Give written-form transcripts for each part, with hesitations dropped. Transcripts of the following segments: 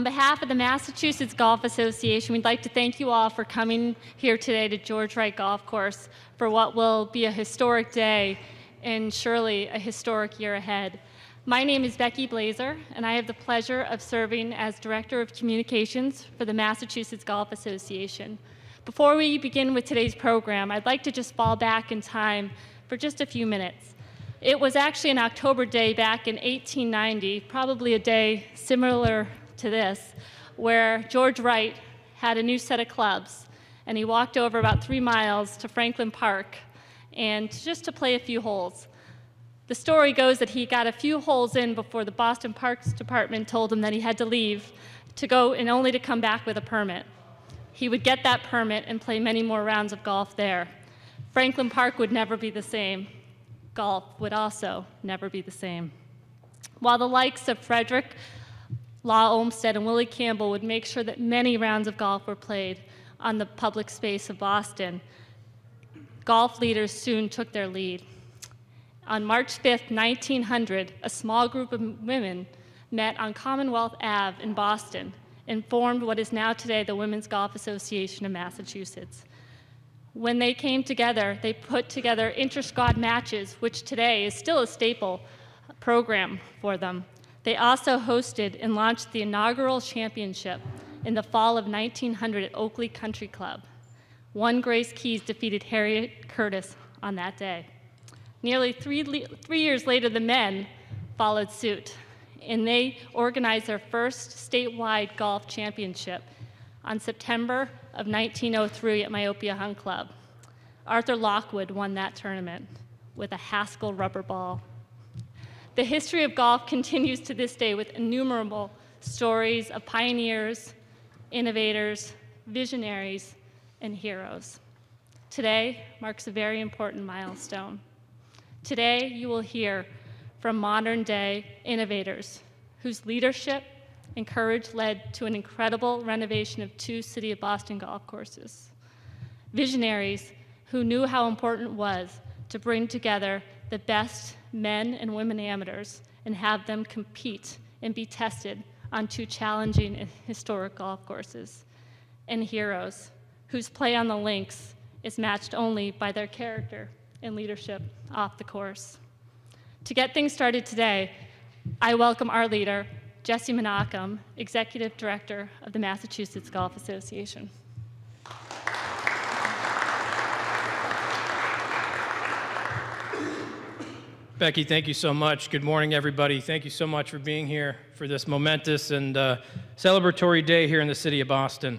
On behalf of the Massachusetts Golf Association, we'd like to thank you all for coming here today to George Wright Golf Course for what will be a historic day and surely a historic year ahead. My name is Becky Blazer, and I have the pleasure of serving as Director of Communications for the Massachusetts Golf Association. Before we begin with today's program, I'd like to just fall back in time for just a few minutes. It was actually an October day back in 1890, probably a day similar to this, where George Wright had a new set of clubs, and he walked over about 3 miles to Franklin Park and just to play a few holes. The story goes that he got a few holes in before the Boston Parks Department told him that he had to leave to go and only to come back with a permit. He would get that permit and play many more rounds of golf there. Franklin Park would never be the same. Golf would also never be the same. While the likes of Frederick Law Olmsted and Willie Campbell would make sure that many rounds of golf were played on the public space of Boston, golf leaders soon took their lead. On March 5th, 1900, a small group of women met on Commonwealth Ave in Boston and formed what is now today the Women's Golf Association of Massachusetts. When they came together, they put together inter-squad matches, which today is still a staple program for them. They also hosted and launched the inaugural championship in the fall of 1900 at Oakley Country Club. One Grace Keys defeated Harriet Curtis on that day. Nearly three years later, the men followed suit, and they organized their first statewide golf championship on September of 1903 at Myopia Hunt Club. Arthur Lockwood won that tournament with a Haskell rubber ball. The history of golf continues to this day with innumerable stories of pioneers, innovators, visionaries, and heroes. Today marks a very important milestone. Today, you will hear from modern-day innovators whose leadership and courage led to an incredible renovation of 2 City of Boston golf courses. Visionaries who knew how important it was to bring together the best men and women amateurs and have them compete and be tested on 2 challenging and historic golf courses. And heroes whose play on the links is matched only by their character and leadership off the course. To get things started today, I welcome our leader, Jesse Menachem, Executive Director of the Massachusetts Golf Association. Becky, thank you so much. Good morning, everybody. Thank you so much for being here for this momentous and celebratory day here in the city of Boston.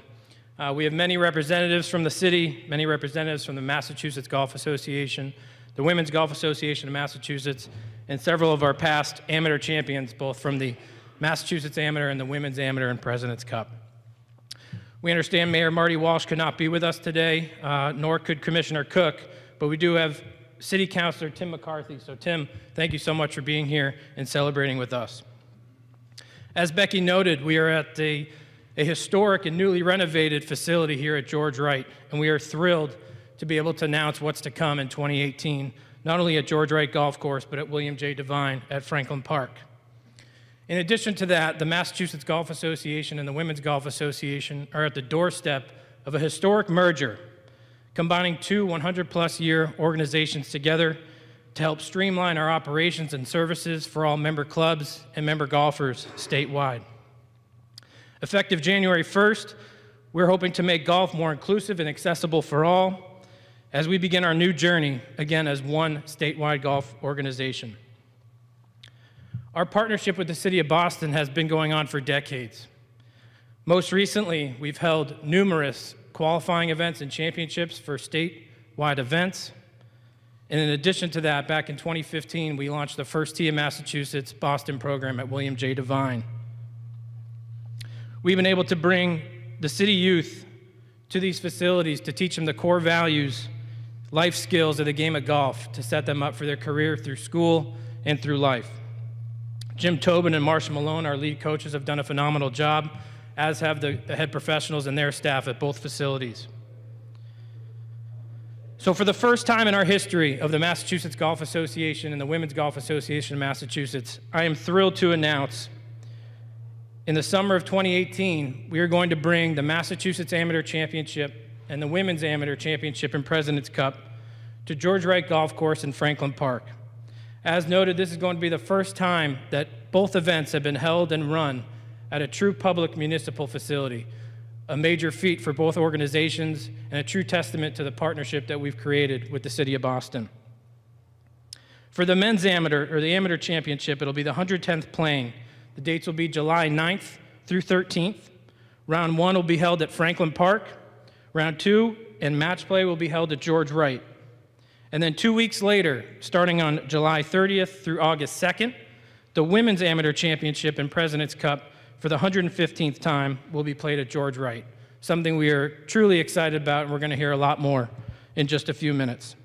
We have many representatives from the city, many representatives from the Massachusetts Golf Association, the Women's Golf Association of Massachusetts, and several of our past amateur champions, both from the Massachusetts Amateur and the Women's Amateur and President's Cup. We understand Mayor Marty Walsh could not be with us today, nor could Commissioner Cook, but we do have City Councilor Tim McCarthy. So Tim, thank you so much for being here and celebrating with us. As Becky noted, we are at a historic and newly renovated facility here at George Wright, and we are thrilled to be able to announce what's to come in 2018, not only at George Wright Golf Course, but at William J. Devine at Franklin Park. In addition to that, the Massachusetts Golf Association and the Women's Golf Association are at the doorstep of a historic merger, combining 2 100-plus-year organizations together to help streamline our operations and services for all member clubs and member golfers statewide. Effective January 1st, we're hoping to make golf more inclusive and accessible for all as we begin our new journey, again, as one statewide golf organization. Our partnership with the City of Boston has been going on for decades. Most recently, we've held numerous qualifying events and championships for statewide events. And in addition to that, back in 2015, we launched the first Tee of Massachusetts Boston program at William J. Devine. We've been able to bring the city youth to these facilities to teach them the core values, life skills of the game of golf, to set them up for their career through school and through life. Jim Tobin and Marcia Malone, our lead coaches, have done a phenomenal job, as have the head professionals and their staff at both facilities. So for the first time in our history of the Massachusetts Golf Association and the Women's Golf Association of Massachusetts, I am thrilled to announce In the summer of 2018, we are going to bring the Massachusetts Amateur Championship and the Women's Amateur Championship and President's Cup to George Wright Golf Course in Franklin Park. As noted, this is going to be the first time that both events have been held and run at a true public municipal facility, a major feat for both organizations and a true testament to the partnership that we've created with the City of Boston. For the men's amateur, or the amateur championship, it'll be the 110th playing. The dates will be July 9th through 13th. Round 1 will be held at Franklin Park. Round 2 and match play will be held at George Wright. And then 2 weeks later, starting on July 30th through August 2nd, the Women's Amateur Championship and President's Cup for the 115th time will be played at George Wright, something we are truly excited about, and we're going to hear a lot more in just a few minutes.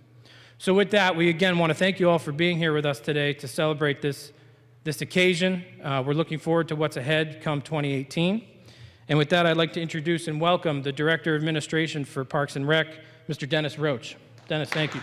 So with that, we again want to thank you all for being here with us today to celebrate this occasion. We're looking forward to what's ahead come 2018. And with that, I'd like to introduce and welcome the Director of Administration for Parks and Rec, Mr. Dennis Roach. Dennis, thank you.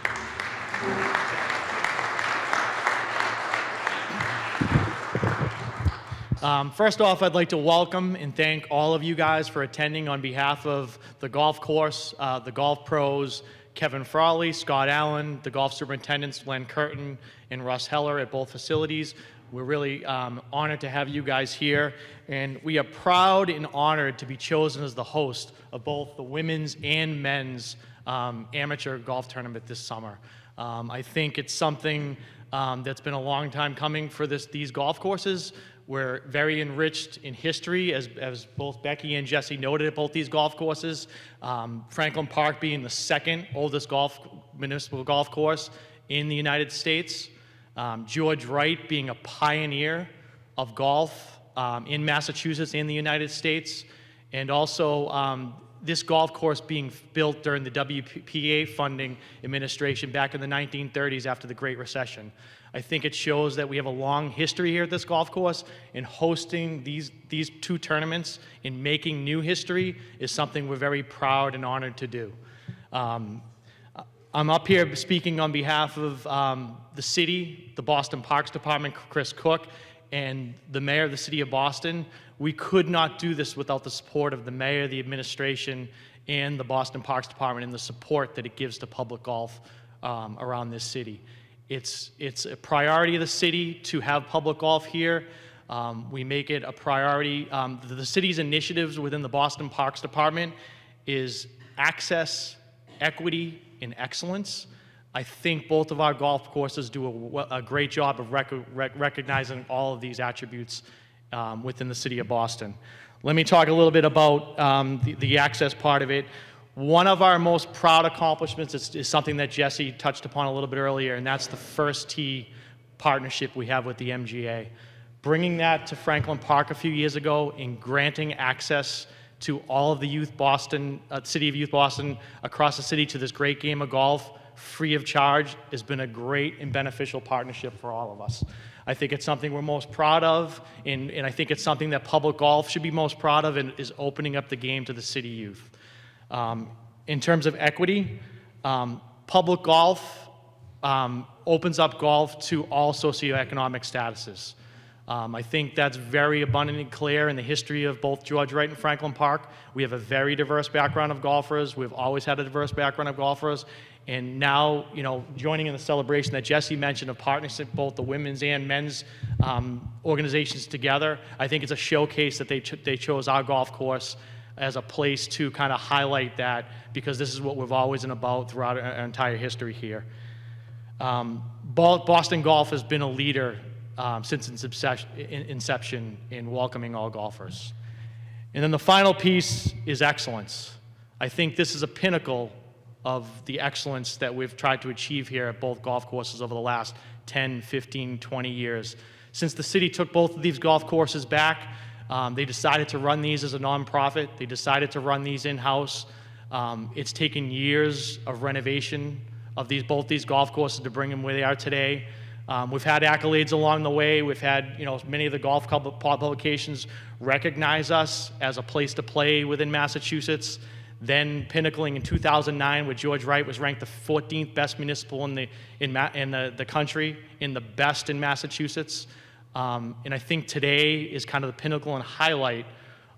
First off, I'd like to welcome and thank all of you guys for attending on behalf of the golf course, the golf pros, Kevin Frawley, Scott Allen, the golf superintendents, Len Curtin and Russ Heller at both facilities. We're really honored to have you guys here, and we are proud and honored to be chosen as the host of both the women's and men's amateur golf tournament this summer. I think it's something that's been a long time coming for these golf courses. We're very enriched in history, as both Becky and Jesse noted at both these golf courses. Franklin Park being the second oldest municipal golf course in the United States. George Wright being a pioneer of golf in Massachusetts and the United States. And also this golf course being built during the WPA funding administration back in the 1930s after the Great Recession. I think it shows that we have a long history here at this golf course, and hosting these two tournaments and making new history is something we're very proud and honored to do. I'm up here speaking on behalf of the city, the Boston Parks Department, Chris Cook, and the mayor of the city of Boston. We could not do this without the support of the mayor, the administration, and the Boston Parks Department, and the support that it gives to public golf around this city. It's a priority of the city to have public golf here. We make it a priority. The city's initiatives within the Boston Parks Department is access, equity, and excellence. I think both of our golf courses do a great job of recognizing all of these attributes within the city of Boston. Let me talk a little bit about the access part of it. One of our most proud accomplishments is something that Jesse touched upon a little bit earlier, and that's the First Tee partnership we have with the MGA. Bringing that to Franklin Park a few years ago and granting access to all of the City of Youth Boston across the city to this great game of golf free of charge has been a great and beneficial partnership for all of us. I think it's something we're most proud of, and I think it's something that public golf should be most proud of, and is opening up the game to the city youth. In terms of equity, public golf opens up golf to all socioeconomic statuses. I think that's very abundantly clear in the history of both George Wright and Franklin Park. We have a very diverse background of golfers. We've always had a diverse background of golfers. And now, joining in the celebration that Jesse mentioned of partnership, both the women's and men's organizations together, I think it's a showcase that they chose our golf course as a place to kind of highlight that, because this is what we've always been about throughout our entire history here. Boston Golf has been a leader since its inception in welcoming all golfers. And then the final piece is excellence. I think this is a pinnacle of the excellence that we've tried to achieve here at both golf courses over the last 10, 15, 20 years. Since the city took both of these golf courses back, they decided to run these as a nonprofit. They decided to run these in-house. It's taken years of renovation of both these golf courses to bring them where they are today. We've had accolades along the way. We've had, many of the golf publications recognize us as a place to play within Massachusetts. Then pinnacling in 2009, where George Wright was ranked the 14th best municipal in the country, in the best in Massachusetts. And I think today is kind of the pinnacle and highlight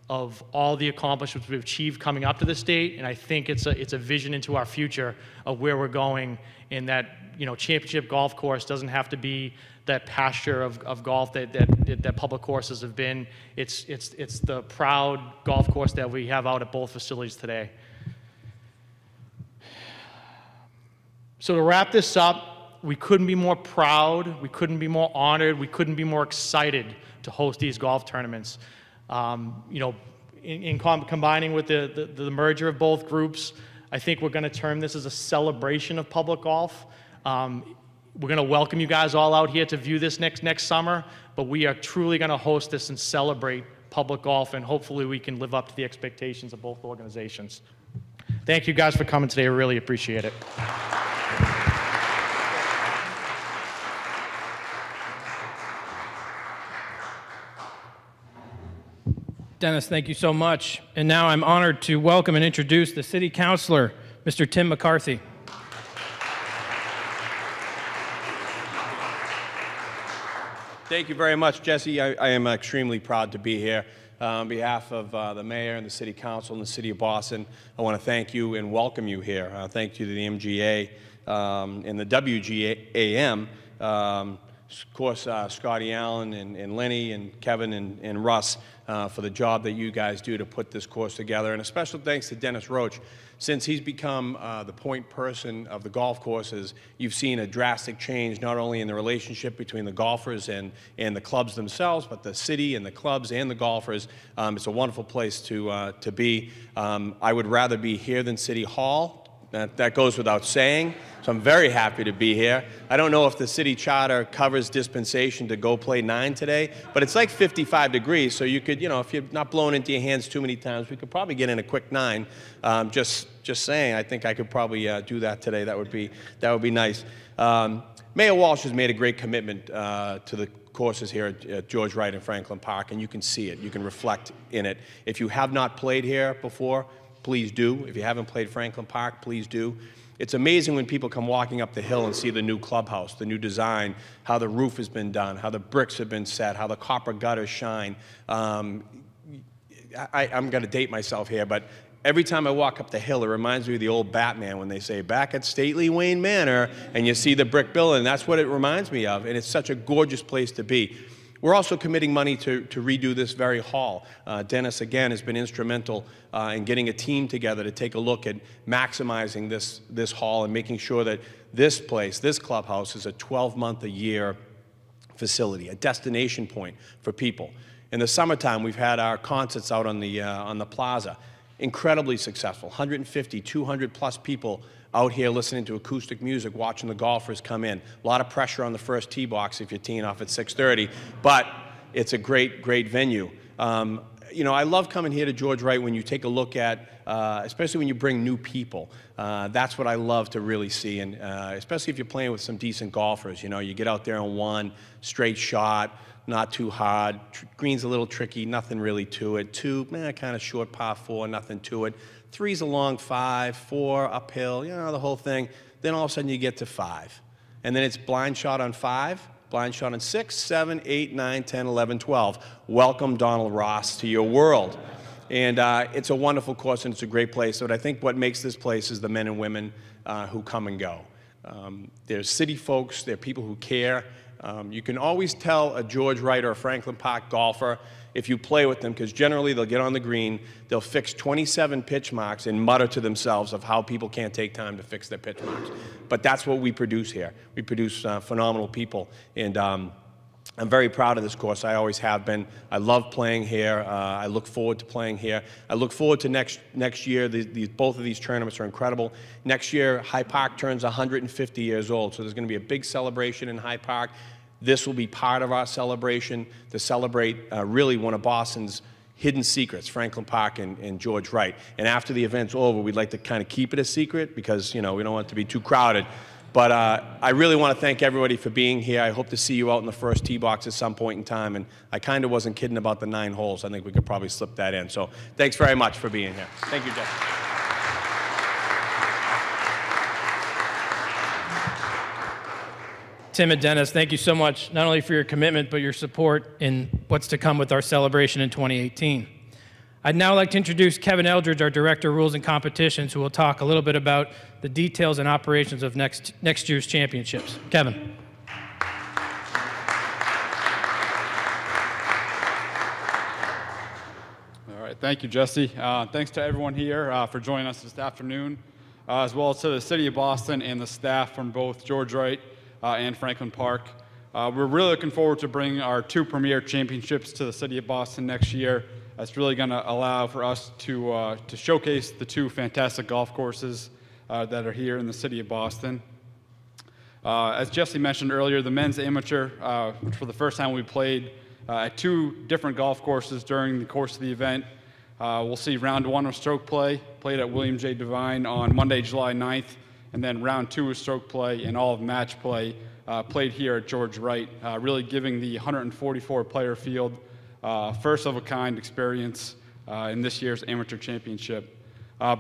of all the accomplishments we've achieved coming up to this date, and I think it's a vision into our future of where we're going, and that, you know, championship golf course doesn't have to be that pasture of golf that public courses have been. It's the proud golf course that we have out at both facilities today. So to wrap this up, we couldn't be more proud, we couldn't be more honored, we couldn't be more excited to host these golf tournaments. You know, combining with the merger of both groups, I think we're going to term this as a celebration of public golf. We're going to welcome you guys all out here to view this next summer, but we are truly going to host this and celebrate public golf, and hopefully we can live up to the expectations of both organizations. Thank you guys for coming today. I really appreciate it. Dennis, thank you so much. And now I'm honored to welcome and introduce the City Councilor, Mr. Tim McCarthy. Thank you very much, Jesse. I am extremely proud to be here. On behalf of the Mayor and the City Council and the City of Boston, I want to thank you and welcome you here. Thank you to the MGA and the WGAM, of course, Scotty Allen and Lenny and Kevin and Russ for the job that you guys do to put this course together. And a special thanks to Dennis Roach. Since he's become the point person of the golf courses, you've seen a drastic change not only in the relationship between the golfers and the clubs themselves, but the city and the clubs and the golfers. It's a wonderful place to be. I would rather be here than City Hall. That goes without saying, so I'm very happy to be here. I don't know if the city charter covers dispensation to go play 9 today, but it's like 55 degrees, so you could, you know, if you're not blowing into your hands too many times, we could probably get in a quick 9. Just saying, I think I could probably do that today. That would be nice. Mayor Walsh has made a great commitment to the courses here at George Wright and Franklin Park, and you can see it. You can reflect in it. If you have not played here before, please do. If you haven't played Franklin Park, please do. It's amazing when people come walking up the hill and see the new clubhouse, the new design, how the roof has been done, how the bricks have been set, how the copper gutters shine. I'm going to date myself here, but every time I walk up the hill, it reminds me of the old Batman when they say, back at stately Wayne Manor, and you see the brick building. That's what it reminds me of, and it's such a gorgeous place to be. We're also committing money to redo this very hall. Dennis, again, has been instrumental in getting a team together to take a look at maximizing this hall and making sure that this place, this clubhouse, is a 12-month-a-year facility, a destination point for people. In the summertime, we've had our concerts out on the plaza. Incredibly successful, 150, 200-plus people out here listening to acoustic music, watching the golfers come in. A lot of pressure on the first tee box if you're teeing off at 6:30, but it's a great, great venue. You know, I love coming here to George Wright when you take a look at, especially when you bring new people. That's what I love to really see, and especially if you're playing with some decent golfers. You know, you get out there on 1, straight shot, not too hard. Green's a little tricky, nothing really to it. 2, kind of short par 4, nothing to it. 3's a long 5, 4 uphill, you know, the whole thing. Then all of a sudden you get to 5. And then it's blind shot on 5, blind shot on 6, 7, 8, 9, 10, 11, 12. Welcome, Donald Ross, to your world. And it's a wonderful course and it's a great place. But I think what makes this place is the men and women who come and go. There's city folks, there are people who care. You can always tell a George Wright or a Franklin Park golfer if you play with them, because generally they'll get on the green, they'll fix 27 pitch marks and mutter to themselves of how people can't take time to fix their pitch marks. But that's what we produce here. We produce phenomenal people, and I'm very proud of this course. I always have been. I love playing here. I look forward to playing here. I look forward to next year. Both of these tournaments are incredible. Next year, Hyde Park turns 150 years old, so there's going to be a big celebration in Hyde Park. This will be part of our celebration to celebrate really one of Boston's hidden secrets, Franklin Park and George Wright. And after the event's over, we'd like to kind of keep it a secret because, you know, we don't want it to be too crowded. But I really want to thank everybody for being here. I hope to see you out in the first tee box at some point in time. And I kind of wasn't kidding about the 9 holes. I think we could probably slip that in. So thanks very much for being here. Thank you, Jeff. Tim and Dennis, thank you so much, not only for your commitment, but your support in what's to come with our celebration in 2018. I'd now like to introduce Kevin Eldridge, our Director of Rules and Competitions, who will talk a little bit about the details and operations of next year's championships. Kevin. All right, thank you, Jesse. Thanks to everyone here for joining us this afternoon, as well as to the City of Boston and the staff from both George Wright and Franklin Park. We're really looking forward to bringing our 2 premier championships to the City of Boston next year. That's really going to allow for us to showcase the 2 fantastic golf courses that are here in the City of Boston. As Jesse mentioned earlier, the men's amateur, for the first time we played at 2 different golf courses during the course of the event. We'll see round 1 of stroke play played at William J. Devine on Monday, July 9th, and then round 2 of stroke play and all of match play played here at George Wright, really giving the 144-player field first-of-a-kind experience in this year's amateur championship.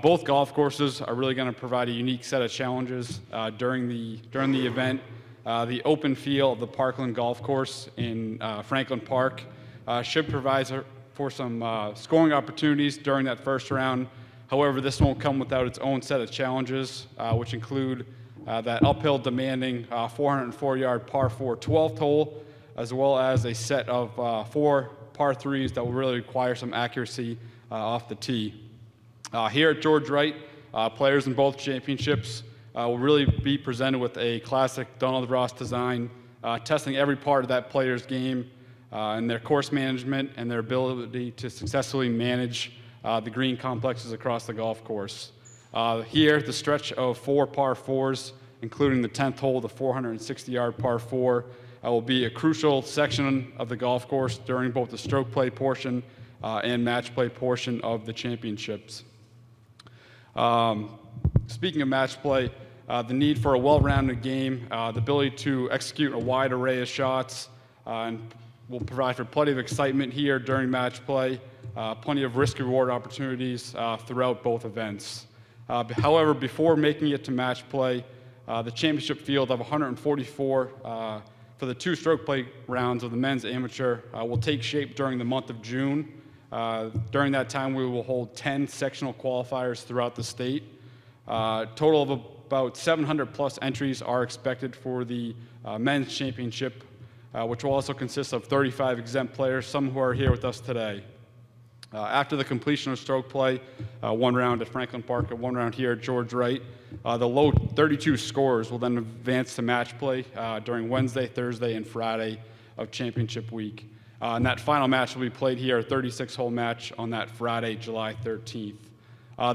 Both golf courses are really going to provide a unique set of challenges during the event. The open field of the Parkland Golf Course in Franklin Park should provide for some scoring opportunities during that first round. However, this won't come without its own set of challenges, which include that uphill demanding 404-yard par 4 12th hole, as well as a set of 4 par 3s that will really require some accuracy off the tee. Here at George Wright, players in both championships will really be presented with a classic Donald Ross design, testing every part of that player's game and their course management and their ability to successfully manage the green complexes across the golf course. Here, the stretch of 4 par 4s, including the 10th hole, the 460-yard par 4, will be a crucial section of the golf course during both the stroke play portion and match play portion of the championships. Speaking of match play, the need for a well-rounded game, the ability to execute a wide array of shots, and will provide for plenty of excitement here during match play, plenty of risk-reward opportunities throughout both events. However, before making it to match play, the championship field of 144 for the 2 stroke play rounds of the men's amateur will take shape during the month of June. During that time, we will hold 10 sectional qualifiers throughout the state. Total of about 700 plus entries are expected for the men's championship, which will also consist of 35 exempt players, some who are here with us today. After the completion of stroke play, 1 round at Franklin Park and 1 round here at George Wright, the low 32 scorers will then advance to match play during Wednesday, Thursday, and Friday of championship week. And that final match will be played here, a 36-hole match on that Friday, July 13th.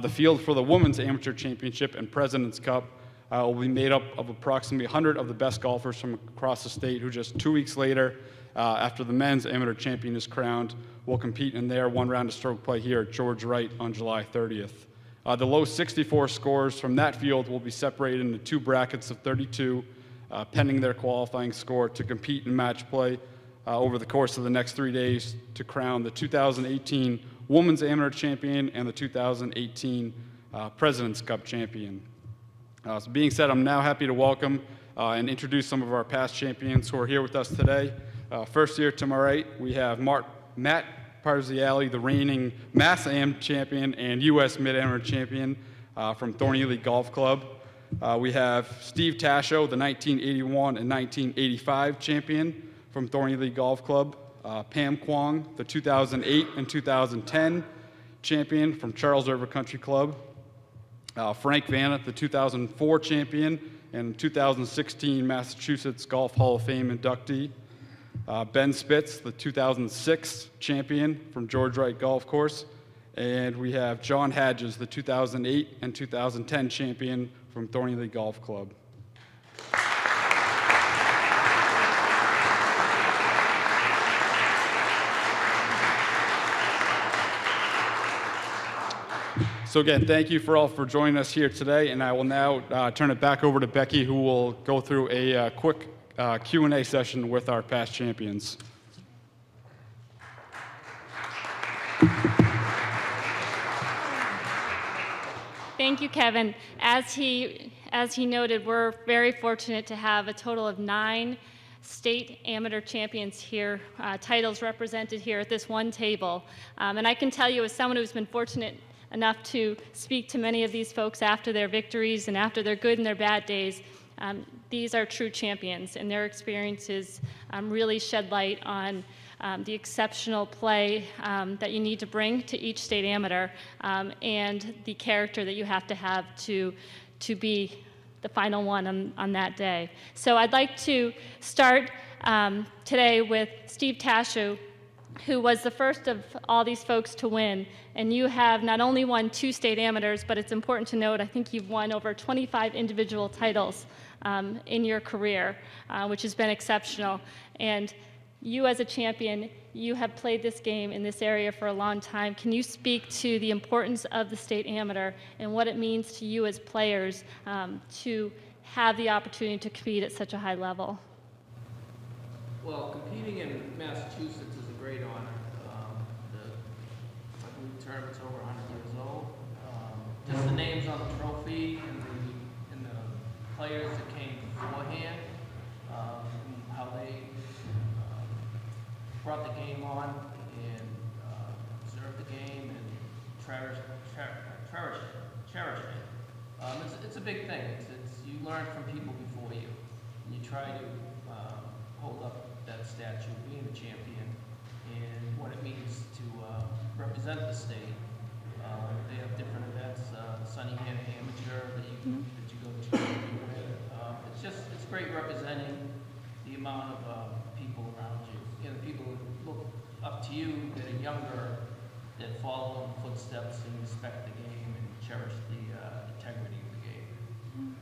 The field for the Women's Amateur Championship and President's Cup will be made up of approximately 100 of the best golfers from across the state who just 2 weeks later, after the men's amateur champion is crowned, will compete in their 1 round of stroke play here at George Wright on July 30th. The low 64 scores from that field will be separated into 2 brackets of 32, pending their qualifying score to compete in match play over the course of the next 3 days to crown the 2018 Women's Amateur Champion and the 2018 President's Cup Champion. So being said, I'm now happy to welcome and introduce some of our past champions who are here with us today. First here to my right, we have Matt Parziali, the reigning Mass Am champion and U.S. Mid-Amateur champion from Thorny Golf Club. We have Steve Tasho, the 1981 and 1985 champion from Thorny Golf Club. Pam Kwong, the 2008 and 2010 champion from Charles River Country Club. Frank Vanna, the 2004 champion and 2016 Massachusetts Golf Hall of Fame inductee. Ben Spitz, the 2006 champion from George Wright Golf Course. And we have John Hadges, the 2008 and 2010 champion from Thorny Golf Club. So again, thank you for joining us here today, and I will now turn it back over to Becky, who will go through a quick Q&A session with our past champions. Thank you, Kevin. As he as he noted, we're very fortunate to have a total of 9 state amateur champions here, titles represented here at this one table. And I can tell you, as someone who's been fortunate enough to speak to many of these folks after their victories and after their good and their bad days, these are true champions, and their experiences really shed light on the exceptional play that you need to bring to each state amateur, and the character that you have to be the final one on that day. So I'd like to start today with Steve Tashu, who was the first of all these folks to win. And you have not only won 2 state amateurs, but it's important to note, I think you've won over 25 individual titles in your career, which has been exceptional. And you as a champion, you have played this game in this area for a long time. Can you speak to the importance of the state amateur and what it means to you as players to have the opportunity to compete at such a high level? Well, competing in Massachusetts is a great honor. I believe the tournament's over 100 years old. Just the names on the trophy and the players that came beforehand, and how they brought the game on and observed the game and cherished it. It's a big thing. You learn from people before you, and you try to hold up that statue of being a champion and what it means to represent the state. They have different events, Sunny Hannah Amateur that you go to. It's great representing the amount of people around you. You know, people who look up to you that are younger, that follow in footsteps and respect the game and cherish the integrity of the game.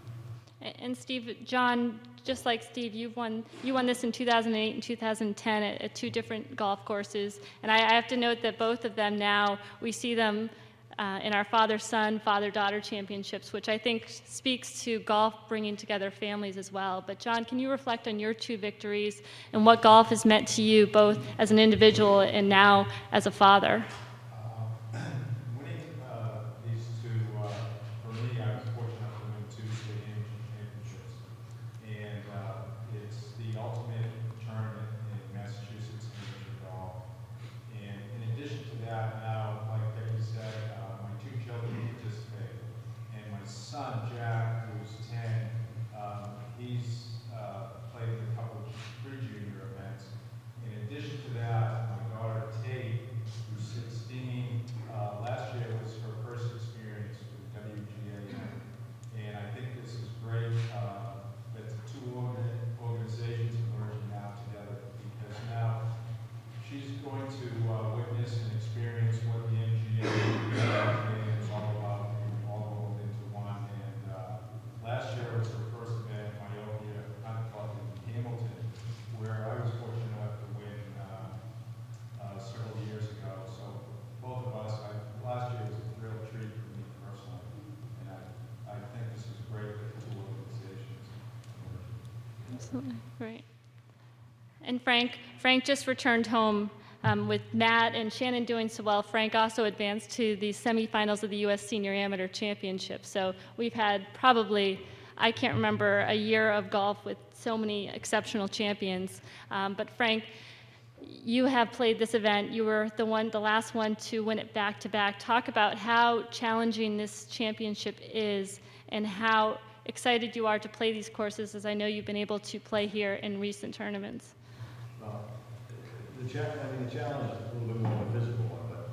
And Steve, John, just like Steve, you won this in 2008 and 2010 at 2 different golf courses. And I have to note that both of them now, we see them in our father-son, father-daughter championships, which I think speaks to golf bringing together families as well. But John, can you reflect on your 2 victories and what golf has meant to you, both as an individual and now as a father? Winning these 2, for me, I was fortunate enough to win 2 state championships. And it's the ultimate tournament in Massachusetts amateur golf. And in addition to that, now, like Becky said, my 2 children participate. And my son, Jack, who's 10, he's played in a couple of pre-junior events. In addition to that, my daughter, Tate, who's 16, last year was her first experience with WGA. And I think this is great that the 2 organizations are merging now together, because now she's going to witness and experience what the MGA is all about, and all rolled into one. And last year was her first event at Myopia Hunt Club in Hamilton, where I was fortunate enough to win several years ago. So both of us, last year was a real treat for me personally, and I think this is great that the 2 organizations are merging. Absolutely, great. And Frank just returned home with Matt and Shannon doing so well. Frank also advanced to the semifinals of the U.S. Senior Amateur Championship. So we've had probably, I can't remember, a year of golf with so many exceptional champions. But Frank, you have played this event. You were the last one to win it back-to-back. Talk about how challenging this championship is and how excited you are to play these courses, as I know you've been able to play here in recent tournaments. The challenge is a little bit more physical one, but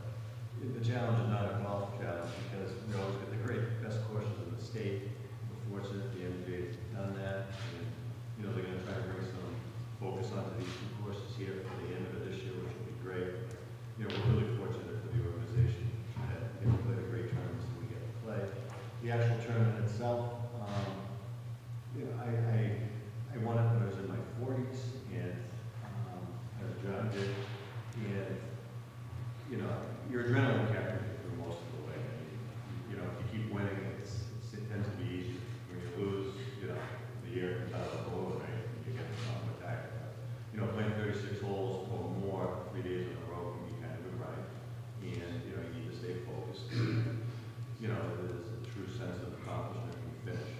the challenge is not a golf challenge, because we always get the great best courses in the state. We're fortunate the MGA has done that, and they're going to try to bring some focus onto these 2 courses here for the end of it this year, which will be great. We're really fortunate for the organization that we get to play the great tournaments that we get to play. The actual tournament itself, I won it when I was in my 40s, and as John did, and your adrenaline carries you through most of the way. If you keep winning, it tends to be easier. When you lose, the year comes out of the blue, right? You get something attack. Playing 36 holes or more 3 days in a row can be kind of good, right? And you need to stay focused. There's a true sense of accomplishment when you finish.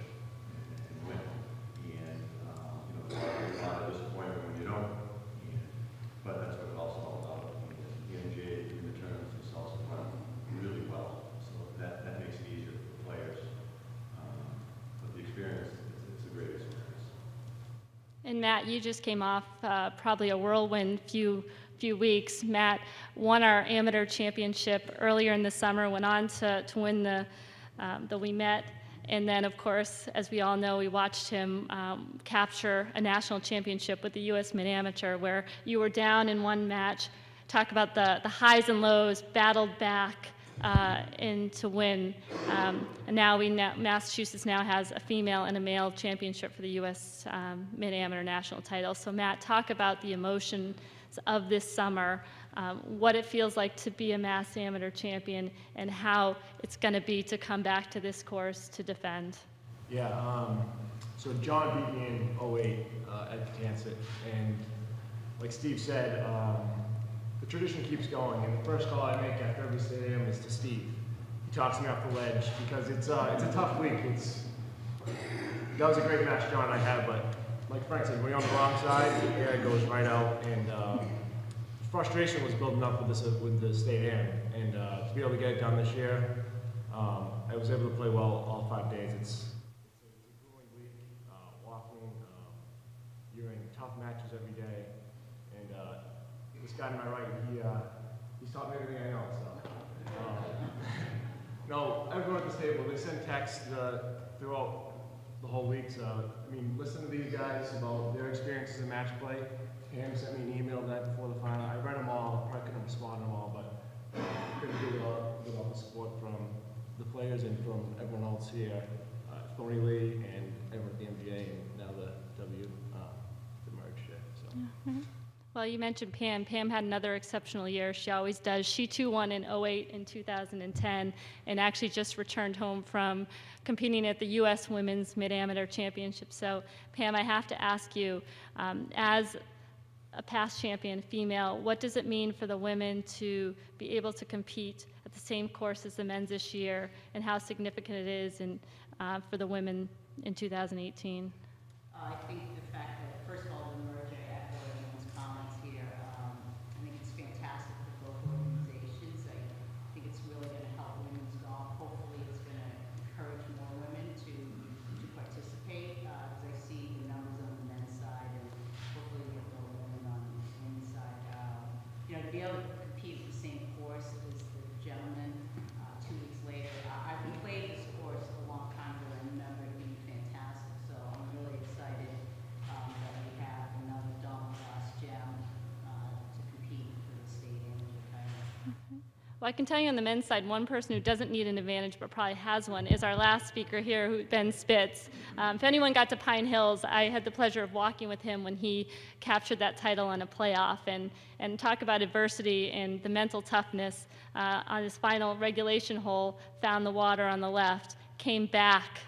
And Matt, you just came off probably a whirlwind few weeks. Matt won our amateur championship earlier in the summer, went on to win the We Met. And then, of course, as we all know, we watched him capture a national championship with the U.S. Mid-Amateur, where you were down in one match. Talk about the highs and lows, battled back and to win. And now Massachusetts now has a female and a male championship for the U.S. Mid-Amateur national title. So Matt, talk about the emotions of this summer, what it feels like to be a Mass Amateur champion, and how it's going to be to come back to this course to defend. Yeah, so John beat me in 08 at Kansas, and like Steve said, the tradition keeps going, and the first call I make after every stadium is to Steve. He talks me off the ledge because it's a tough week. That was a great match John and I had, but like Frank said, when you're on the wrong side, the air goes right out, and frustration was building up with the state air, and to be able to get it done this year, I was able to play well all 5 days. It's a grueling week, walking, you're in tough matches every day, and this guy to my right, he's taught me everything I know, so. No, everyone at this table, they send texts throughout the whole week, so, I mean, listen to these guys about their experiences in match play. Pam sent me an email the night before the final. I read them all, probably couldn't respond to them all, but couldn't do without the support from the players and from everyone else here, Tony Lee and everyone at the MGA, and now the merge shit, so. Mm-hmm. Well, you mentioned Pam. Pam had another exceptional year. She always does. She too won in 08 and 2010, and actually just returned home from competing at the U.S. Women's Mid-Amateur Championship. So, Pam, I have to ask you, as a past champion female, what does it mean for the women to be able to compete at the same course as the men's this year, and how significant it is for the women in 2018? I think the fact that, first of all, the merger, I echo everyone's comments here. I think it's fantastic for both organizations. I think it's really going to help women's golf. Hopefully, it's going to encourage more women to participate, because I see the numbers on the men's side, and hopefully we get more women on the women's side. To be able to compete with the same course as the gentleman 2 weeks later. I've played this course a long time ago, and I remember it being fantastic. So I'm really excited that we have another double-class gem to compete for the state amateur title. Well, I can tell you on the men's side, one person who doesn't need an advantage but probably has one is our last speaker here, Ben Spitz. If anyone got to Pine Hills, I had the pleasure of walking with him when he captured that title on a playoff, and talk about adversity and the mental toughness. On his final regulation hole, found the water on the left, came back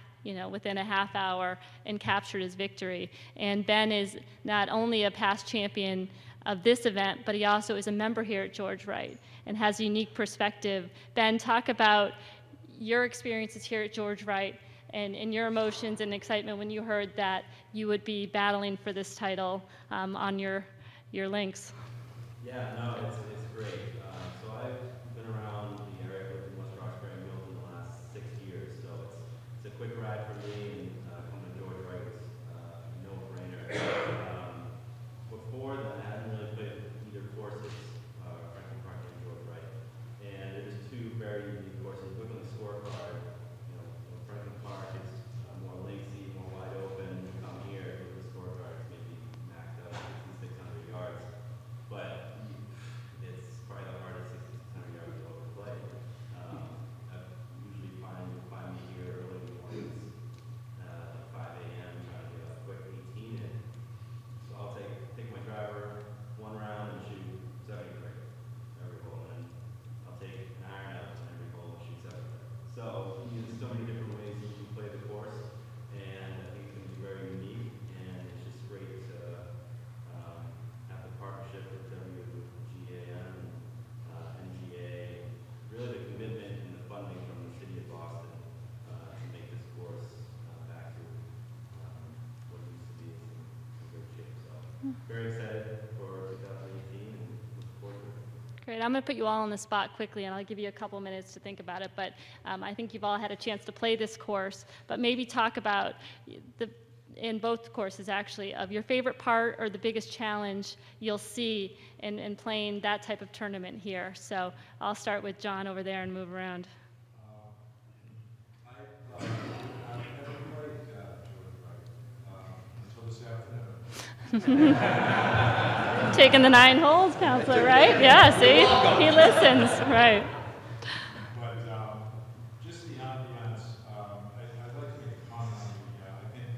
within a half hour and captured his victory. And Ben is not only a past champion of this event, but he also is a member here at George Wright and has a unique perspective. Ben, talk about your experiences here at George Wright and your emotions and excitement when you heard that you would be battling for this title on your links. Yeah, no, it's great. So I've been around the area with West Roxbury and Milton the last 6 years, so it's a quick ride for me, and coming to George Wright was a no-brainer. Before that, I hadn't really played either courses, Franklin Park and George Wright, and it was two very unique courses. Look on the scorecard, Franklin Park is more lacy, more wide open. You come here, look at the scorecard, it's maybe maxed out 6,600 yards, but it's probably the hardest 6,600 yards you'll ever play. I usually find me here early in the mornings, 5 a.m. trying to get a quick 18 in. So I'll take my driver one round and shoot 73 every hole, and I'll take an iron out and every hole and shoot 73. So there's so many different ways you can play the course, and I think it's going to be very unique, and it's just great to have the partnership with WGAM, NGA, really the commitment and the funding from the city of Boston to make this course back to what it used to be in good shape. So very excited for 2018 and look forward to it. Great. I'm going to put you all on the spot quickly, and I'll give you a couple minutes to think about it. But I think you've all had a chance to play this course. But maybe talk about in both courses actually, of your favorite part or the biggest challenge you'll see in playing that type of tournament here. So I'll start with John over there and move around. I've never played George Wright until this afternoon. Taking the 9 holes, Counselor, right? Yeah, see? He listens, right. But just the ambiance, I'd like to make a comment on I think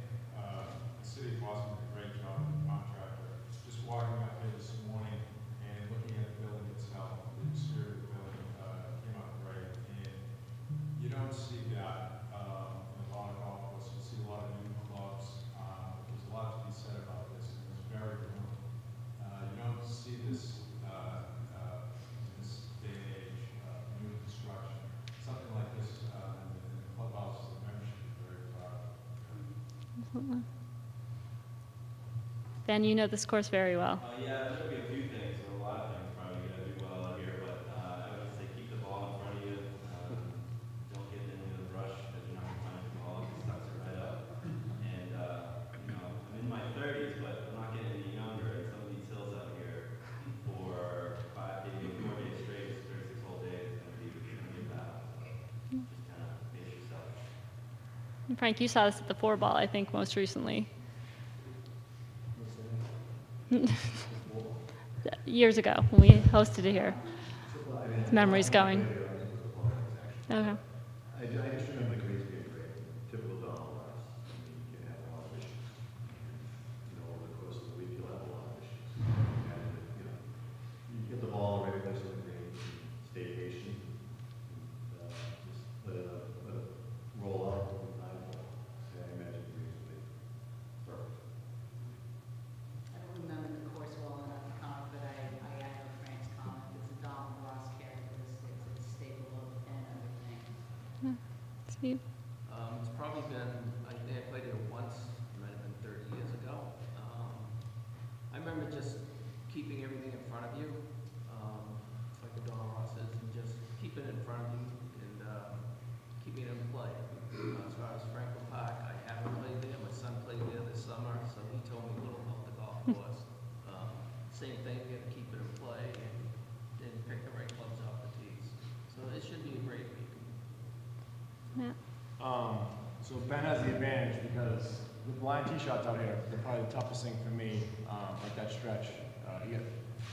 the city of Boston did a great job with the contractor. Just walking up here this morning and looking at the building itself, the exterior of the building came out great. And you don't see that in a lot of golf courses. You see a lot of new clubs. There's a lot to be said about this, and it's very good. You don't see this in this day and age, new construction. Something like this in the clubhouses, the members should be very proud of. Ben, you know this course very well. Yeah, there's going to be a few things, or a lot of things probably you got to do well out here, but I would say keep the ball in front of you. Don't get into the rush because you're not going to find the ball. It sucks it right up. And, you know, I'm in my 30s, but I'm not getting any younger. And some of these hills out here for 5 days, 4 days straight, 36 whole days, it's going to be a battle. So just kind of pace yourself. Frank, you saw this at the 4-ball, I think, most recently. Years ago, when we hosted it here. His memory's going. Okay. I just remember the greens being great. Typical Donald Ross. I mean, you can have a lot of issues. You know, over the course of the week, you'll have a lot of issues. And, you know, you get the ball in the right place on the green, stay patient, just let it roll out with 9 ball. So I imagine the greens will be perfect. I don't remember the course well enough to comment, but I echo Frank's comment. It's a Donald Ross characteristic. It's a staple of the pen, I would think. Steve? It's probably been, I think I played here once, it might have been 30 years ago. I remember just keeping everything in front of you, like the Donald Ross is, and just keeping it in front of you and keeping it in play. As far as Franklin Park, I haven't played there. My son played there this summer, so he told me a little about the golf course. Same thing, you got to keep it in play and pick the right clubs off the tees. So it should be a great week. Yeah. So Ben has the advantage because the blind tee shots out here, they're probably the toughest thing for me, like that stretch. You get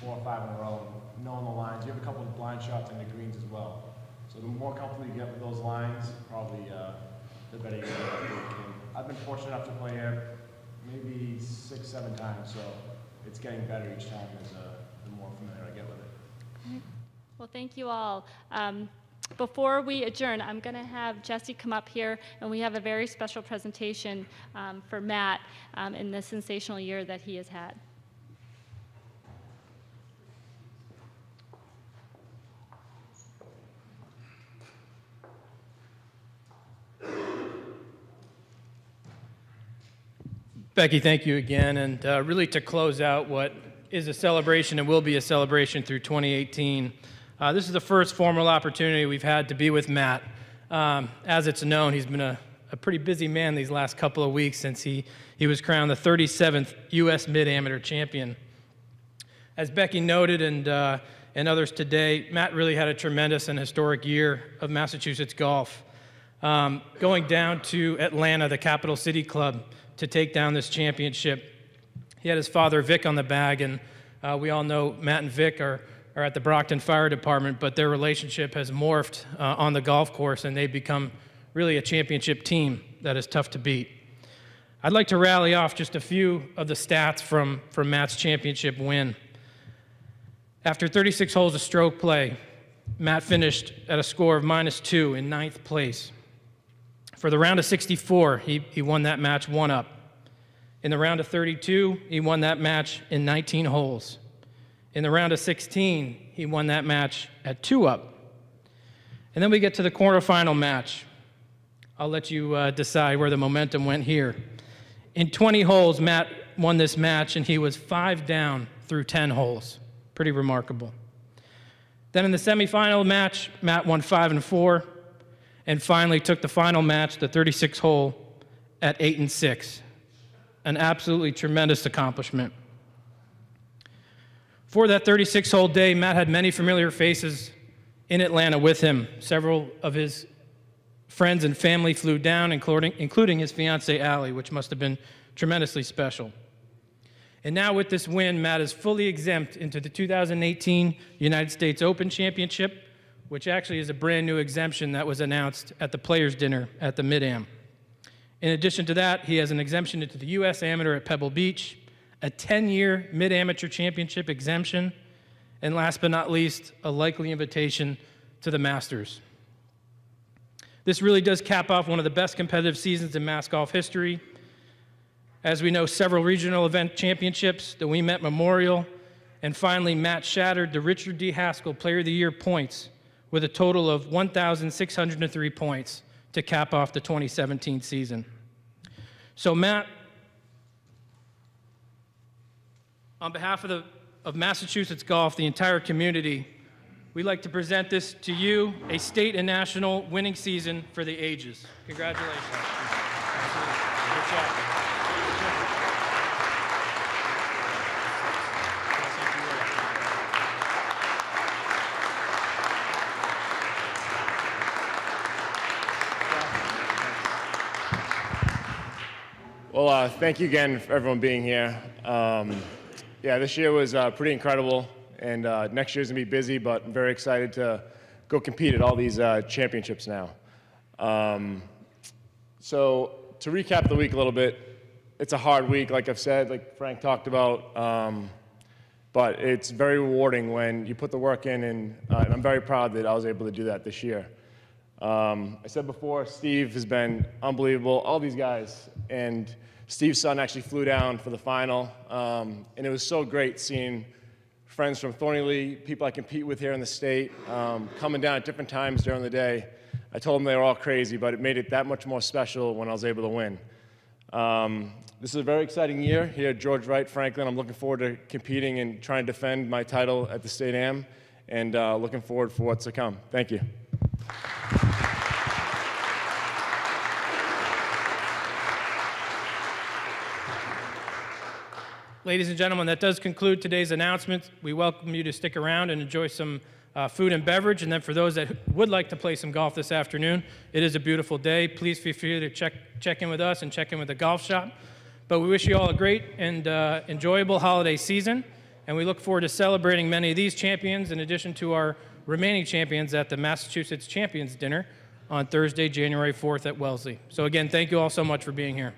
4 or 5 in a row, and knowing the lines. You have a couple of blind shots in the greens as well. So the more comfortable you get with those lines, probably the better you get. And I've been fortunate enough to play here maybe 6, 7 times, so it's getting better each time as the more familiar I get with it. Well, thank you all. Before we adjourn, I'm going to have Jesse come up here, and we have a very special presentation for Matt in the sensational year that he has had. Becky, thank you again. And really to close out what is a celebration and will be a celebration through 2018, this is the first formal opportunity we've had to be with Matt. As it's known, he's been a pretty busy man these last couple of weeks since he was crowned the 37th U.S. Mid-Amateur Champion. As Becky noted and others today, Matt really had a tremendous and historic year of Massachusetts golf. Going down to Atlanta, the capital city club, to take down this championship. He had his father, Vic, on the bag, and we all know Matt and Vic are at the Brockton Fire Department, but their relationship has morphed on the golf course, and they've become really a championship team that is tough to beat. I'd like to rally off just a few of the stats from Matt's championship win. After 36 holes of stroke play, Matt finished at a score of -2 in 9th place. For the round of 64, he won that match 1-up. In the round of 32, he won that match in 19 holes. In the round of 16, he won that match at 2-up. And then we get to the quarterfinal match. I'll let you decide where the momentum went here. In 20 holes, Matt won this match, and he was 5 down through 10 holes. Pretty remarkable. Then in the semifinal match, Matt won 5 and 4. And finally took the final match, the 36th hole, at 8 and 6. an absolutely tremendous accomplishment. For that 36-hole day, Matt had many familiar faces in Atlanta with him. Several of his friends and family flew down, including his fiancée, Allie, which must have been tremendously special. And now with this win, Matt is fully exempt into the 2018 United States Open Championship, which actually is a brand new exemption that was announced at the Players' Dinner at the Mid-Am. In addition to that, he has an exemption into the U.S. Amateur at Pebble Beach, a 10-year Mid-Amateur Championship exemption, and last but not least, a likely invitation to the Masters. This really does cap off one of the best competitive seasons in mass golf history. As we know, several regional event championships, the We Met Memorial, and finally, Matt shattered the Richard D. Haskell Player of the Year points with a total of 1,603 points to cap off the 2017 season. So Matt, on behalf of Massachusetts Golf, the entire community, we'd like to present this to you, a state and national winning season for the ages. Congratulations. Good job. Well, thank you again for everyone being here. Yeah, this year was pretty incredible, and next year's gonna be busy, but I'm very excited to go compete at all these championships now. So to recap the week a little bit, it's a hard week, like I've said, like Frank talked about, but it's very rewarding when you put the work in, and I'm very proud that I was able to do that this year. I said before, Steve has been unbelievable, all these guys, and Steve's son actually flew down for the final, and it was so great seeing friends from Thorny, people I compete with here in the state, coming down at different times during the day. I told them they were all crazy, but it made it that much more special when I was able to win. This is a very exciting year here at George Wright Franklin. I'm looking forward to competing and trying to defend my title at the State Am, and looking forward for what's to come. Thank you. Ladies and gentlemen, that does conclude today's announcements. We welcome you to stick around and enjoy some food and beverage. And then for those that would like to play some golf this afternoon, it is a beautiful day. Please feel free to check in with us and check in with the golf shop. But we wish you all a great and enjoyable holiday season. And we look forward to celebrating many of these champions in addition to our remaining champions at the Massachusetts Champions Dinner on Thursday, January 4th at Wellesley. So again, thank you all so much for being here.